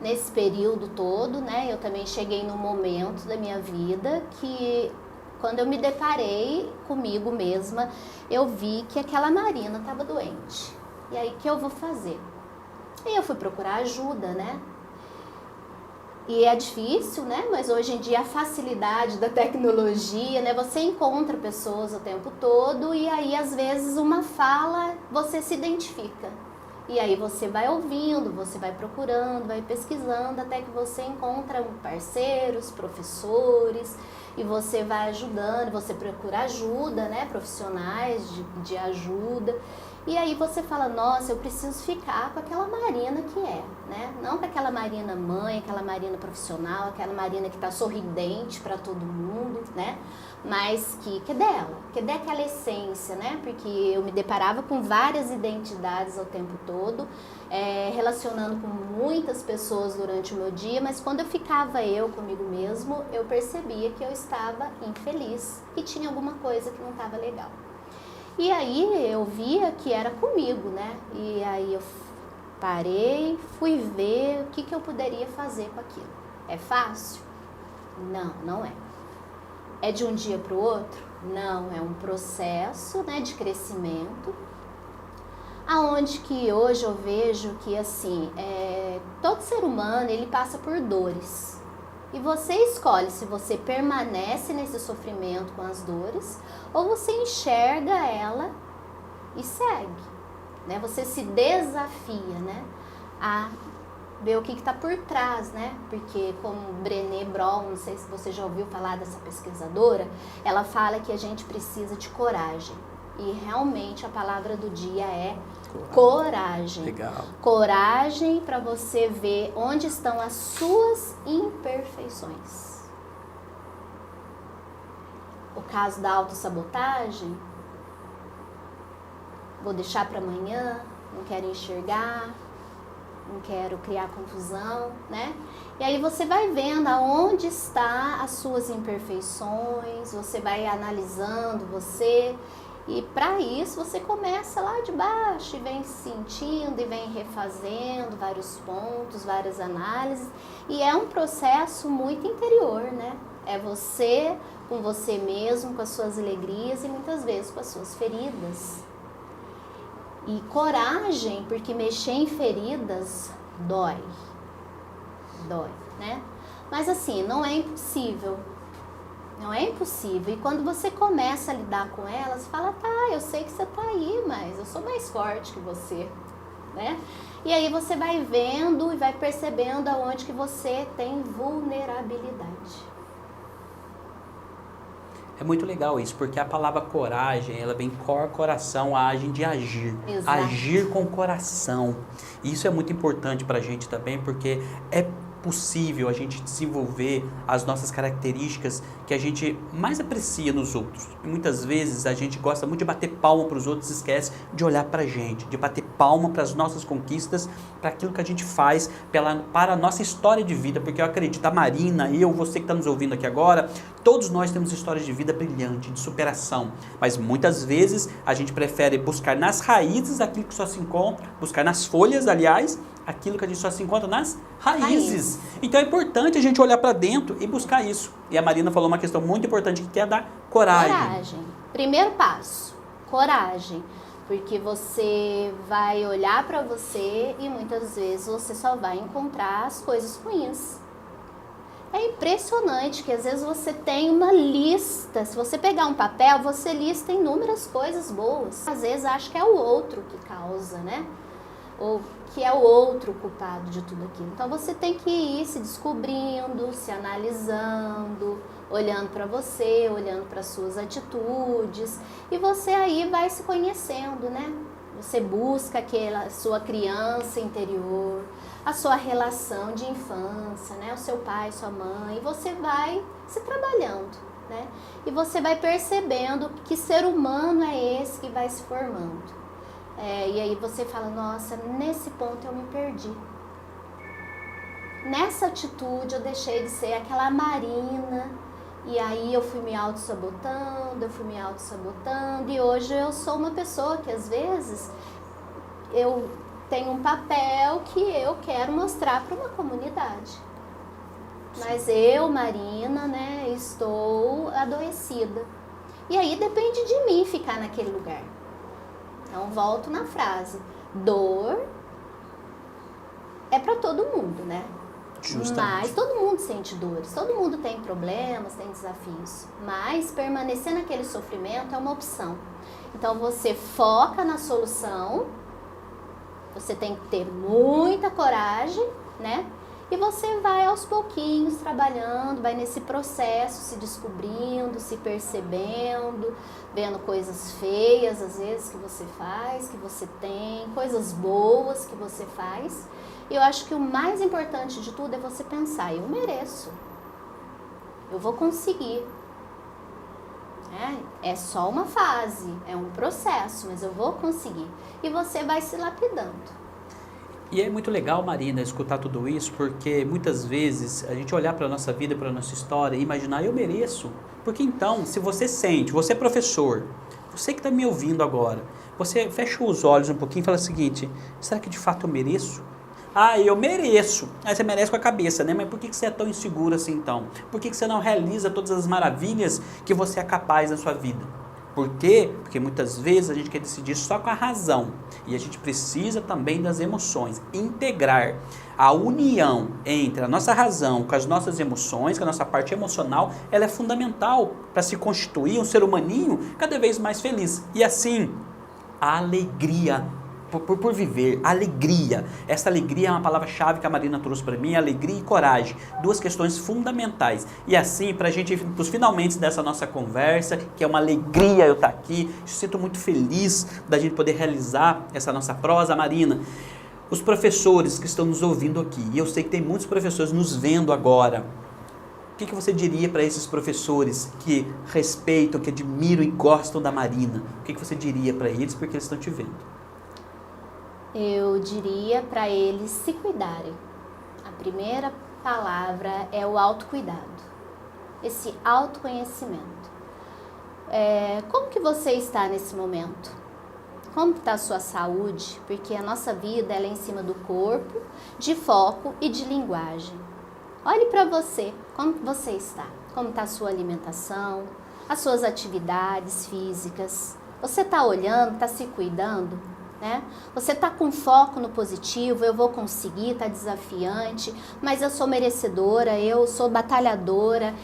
Nesse período todo, né, eu também cheguei num momento da minha vida que, quando eu me deparei comigo mesma, eu vi que aquela Marina estava doente. E aí, o que eu vou fazer? E eu fui procurar ajuda, né? E é difícil, né? Mas hoje em dia a facilidade da tecnologia, né? Você encontra pessoas o tempo todo e aí às vezes uma fala você se identifica. E aí você vai ouvindo, você vai procurando, vai pesquisando até que você encontra parceiros, professores e você vai ajudando, você procura ajuda, né? Profissionais de ajuda. E aí você fala, nossa, eu preciso ficar com aquela Marina que é, né? Não com aquela Marina mãe, aquela Marina profissional, aquela Marina que está sorridente para todo mundo, né? Mas que é dela, que é daquela essência, né? Porque eu me deparava com várias identidades ao tempo todo, relacionando com muitas pessoas durante o meu dia, mas quando eu ficava eu comigo mesmo, eu percebia que eu estava infeliz e tinha alguma coisa que não estava legal. E aí eu via que era comigo, né? E aí eu parei, fui ver o que eu poderia fazer com aquilo. É fácil? Não, não é. É de um dia para o outro? Não, é um processo, né, de crescimento. Aonde que hoje eu vejo que, assim, todo ser humano, ele passa por dores. E você escolhe se você permanece nesse sofrimento com as dores ou você enxerga ela e segue, né? Você se desafia, né, a ver o que está por trás, né? Porque como Brené Brown, não sei se você já ouviu falar dessa pesquisadora, ela fala que a gente precisa de coragem. E realmente a palavra do dia é coragem. Legal. Coragem para você ver onde estão as suas imperfeições. O caso da autossabotagem, vou deixar para amanhã, não quero enxergar, não quero criar confusão, né? E aí você vai vendo aonde está as suas imperfeições, você vai analisando você. E para isso você começa lá de baixo e vem sentindo e vem refazendo vários pontos, várias análises. E é um processo muito interior, né? É você com você mesmo, com as suas alegrias e muitas vezes com as suas feridas. E coragem, porque mexer em feridas dói. Dói, né? Mas assim, não é impossível. Não é impossível. E quando você começa a lidar com elas, fala, tá, eu sei que você tá aí, mas eu sou mais forte que você, né? E aí você vai vendo e vai percebendo aonde que você tem vulnerabilidade. É muito legal isso, porque a palavra coragem, ela vem coração, agem de agir. Exato. Agir com o coração. E isso é muito importante pra gente também, porque é possível a gente desenvolver as nossas características que a gente mais aprecia nos outros. E muitas vezes a gente gosta muito de bater palma para os outros, esquece de olhar para a gente, de bater palma para as nossas conquistas, para aquilo que a gente faz, para a nossa história de vida, porque eu acredito, a Marina, eu, você que está nos ouvindo aqui agora, todos nós temos histórias de vida brilhante, de superação, mas muitas vezes a gente prefere buscar nas raízes aquilo que só se encontra, buscar nas folhas, aliás, aquilo que a gente só se encontra nas raízes. Então é importante a gente olhar para dentro e buscar isso. E a Marina falou uma questão muito importante que é a da coragem. Coragem. Primeiro passo, coragem. Porque você vai olhar para você e muitas vezes você só vai encontrar as coisas ruins. É impressionante que às vezes você tem uma lista. Se você pegar um papel, você lista inúmeras coisas boas. Às vezes acha que é o outro que causa, né? Ou que é o outro culpado de tudo aquilo. Então você tem que ir se descobrindo, se analisando, olhando para você, olhando para suas atitudes, e você aí vai se conhecendo, né? Você busca aquela sua criança interior, a sua relação de infância, né? O seu pai, sua mãe, e você vai se trabalhando, né? E você vai percebendo que ser humano é esse que vai se formando. E aí você fala, nossa, nesse ponto eu me perdi. Nessa atitude eu deixei de ser aquela Marina, e aí eu fui me auto-sabotando, e hoje eu sou uma pessoa que às vezes eu tenho um papel que eu quero mostrar para uma comunidade. Mas eu, Marina, né, estou adoecida. E aí depende de mim ficar naquele lugar. Então, volto na frase, dor é para todo mundo, né? Justamente. Mas todo mundo sente dores, todo mundo tem problemas, tem desafios. Mas permanecer naquele sofrimento é uma opção. Então, você foca na solução, você tem que ter muita coragem, né? E você vai aos pouquinhos trabalhando, vai nesse processo, se descobrindo, se percebendo, vendo coisas feias às vezes que você faz, que você tem, coisas boas que você faz. E eu acho que o mais importante de tudo é você pensar, eu mereço, eu vou conseguir. É só uma fase, é um processo, mas eu vou conseguir. E você vai se lapidando. E é muito legal, Marina, escutar tudo isso, porque muitas vezes a gente olhar para a nossa vida, para a nossa história e imaginar, eu mereço. Porque então, se você sente, você é professor, você que está me ouvindo agora, você fecha os olhos um pouquinho e fala o seguinte, será que de fato eu mereço? Ah, eu mereço. Aí você merece com a cabeça, né? Mas por que você é tão inseguro assim então? Por que você não realiza todas as maravilhas que você é capaz na sua vida? Por quê? Porque muitas vezes a gente quer decidir só com a razão e a gente precisa também das emoções, integrar a união entre a nossa razão com as nossas emoções, com a nossa parte emocional, ela é fundamental para se constituir um ser humaninho cada vez mais feliz. E assim, a alegria por viver, alegria. Essa alegria é uma palavra-chave que a Marina trouxe para mim, alegria e coragem. Duas questões fundamentais. E assim, para a gente ir para os finalmente dessa nossa conversa, que é uma alegria eu estar aqui, eu sinto muito feliz da gente poder realizar essa nossa prosa, Marina. Os professores que estão nos ouvindo aqui, e eu sei que tem muitos professores nos vendo agora, o que você diria para esses professores que respeitam, que admiram e gostam da Marina? O que você diria para eles porque eles estão te vendo? Eu diria para eles se cuidarem. A primeira palavra é o autocuidado, esse autoconhecimento. Como que você está nesse momento? Como está a sua saúde? Porque a nossa vida ela é em cima do corpo, de foco e de linguagem. Olhe para você, como você está? Como está a sua alimentação, as suas atividades físicas? Você está olhando, está se cuidando? né? Você está com foco no positivo, eu vou conseguir, está desafiante, mas eu sou merecedora, eu sou batalhadora,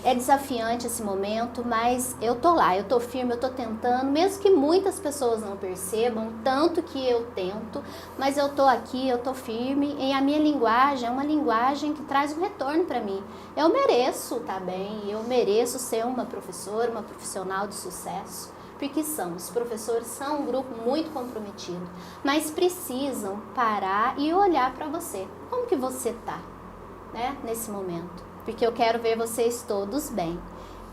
é desafiante esse momento, mas eu tô lá, eu tô firme, eu tô tentando, mesmo que muitas pessoas não percebam, tanto que eu tento, mas eu tô aqui, eu tô firme, e a minha linguagem é uma linguagem que traz um retorno para mim. Eu mereço tá bem, eu mereço ser uma professora, uma profissional de sucesso, porque os professores são um grupo muito comprometido, mas precisam parar e olhar para você. Como que você tá, né, nesse momento? Porque eu quero ver vocês todos bem.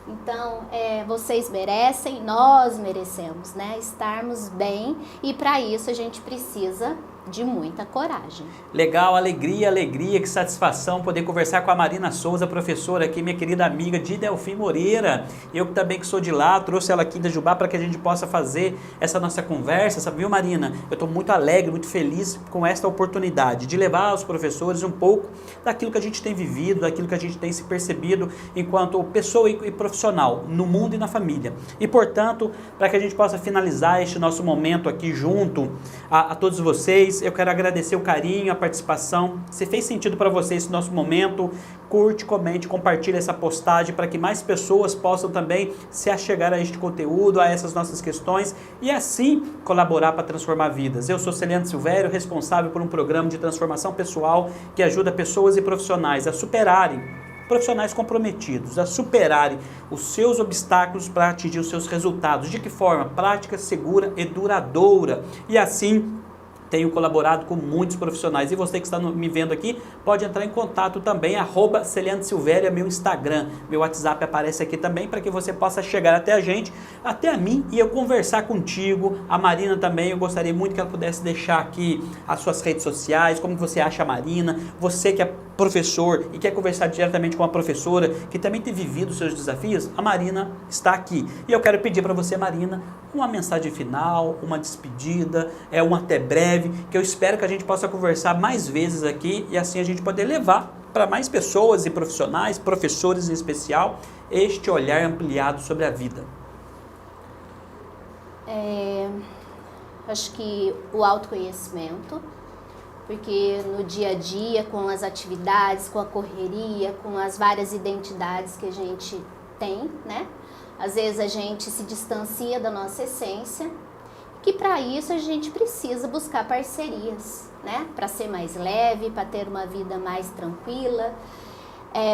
Então, vocês merecem, nós merecemos, né, estarmos bem, e para isso a gente precisa de muita coragem. Legal, alegria, que satisfação poder conversar com a Marina Souza, professora aqui, minha querida amiga de Delfim Moreira. Eu também que sou de lá, trouxe ela aqui de Itajubá para que a gente possa fazer essa nossa conversa, sabe, viu, Marina? Eu estou muito alegre, muito feliz com esta oportunidade de levar aos professores um pouco daquilo que a gente tem vivido, daquilo que a gente tem se percebido enquanto pessoa e profissional no mundo e na família. E, portanto, para que a gente possa finalizar este nosso momento aqui junto a todos vocês, eu quero agradecer o carinho, a participação. Se fez sentido para você esse nosso momento, curte, comente, compartilhe essa postagem para que mais pessoas possam também se achegar a este conteúdo, a essas nossas questões e assim colaborar para transformar vidas. Eu sou Celiano Silvério, responsável por um programa de transformação pessoal que ajuda pessoas e profissionais a superarem, profissionais comprometidos, a superarem os seus obstáculos para atingir os seus resultados. De que forma? Prática, segura e duradoura. E assim, tenho colaborado com muitos profissionais. E você que está me vendo aqui, pode entrar em contato também, @Celiano Silvério é meu Instagram. Meu WhatsApp aparece aqui também, para que você possa chegar até a gente, até a mim, e eu conversar contigo. A Marina também, eu gostaria muito que ela pudesse deixar aqui as suas redes sociais, como você acha a Marina. Você que é professor e quer conversar diretamente com uma professora que também tem vivido os seus desafios, a Marina está aqui. E eu quero pedir para você, Marina, uma mensagem final, uma despedida, um até breve, que eu espero que a gente possa conversar mais vezes aqui e assim a gente poder levar para mais pessoas e profissionais, professores em especial, este olhar ampliado sobre a vida. Acho que o autoconhecimento, porque no dia a dia, com as atividades, com a correria, com as várias identidades que a gente tem, né? Às vezes a gente se distancia da nossa essência, que para isso a gente precisa buscar parcerias, né? Para ser mais leve, para ter uma vida mais tranquila,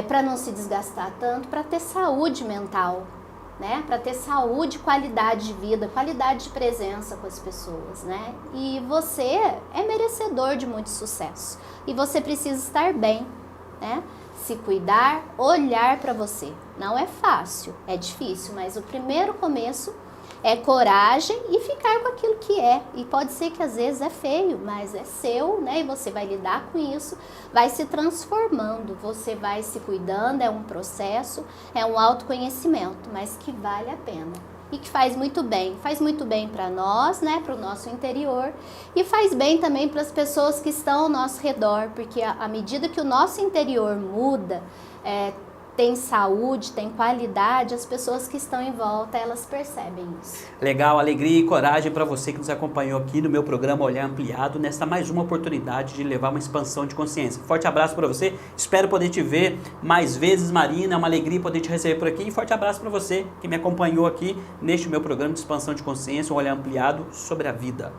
para não se desgastar tanto, para ter saúde mental, né? Para ter saúde, qualidade de vida, qualidade de presença com as pessoas, né? E você é merecedor de muito sucesso. E você precisa estar bem, né? Se cuidar, olhar para você. Não é fácil, é difícil, mas o primeiro começo é coragem e ficar com aquilo que é. E pode ser que às vezes é feio, mas é seu, né? E você vai lidar com isso, vai se transformando, você vai se cuidando, é um processo, é um autoconhecimento, mas que vale a pena. E que faz muito bem para nós, né, para o nosso interior, e faz bem também para as pessoas que estão ao nosso redor, porque à medida que o nosso interior muda, tem saúde, tem qualidade, as pessoas que estão em volta, elas percebem isso. Legal, alegria e coragem para você que nos acompanhou aqui no meu programa Olhar Ampliado, nesta mais uma oportunidade de levar uma expansão de consciência. Forte abraço para você, espero poder te ver mais vezes, Marina, é uma alegria poder te receber por aqui, e forte abraço para você que me acompanhou aqui neste meu programa de expansão de consciência, um Olhar Ampliado sobre a vida.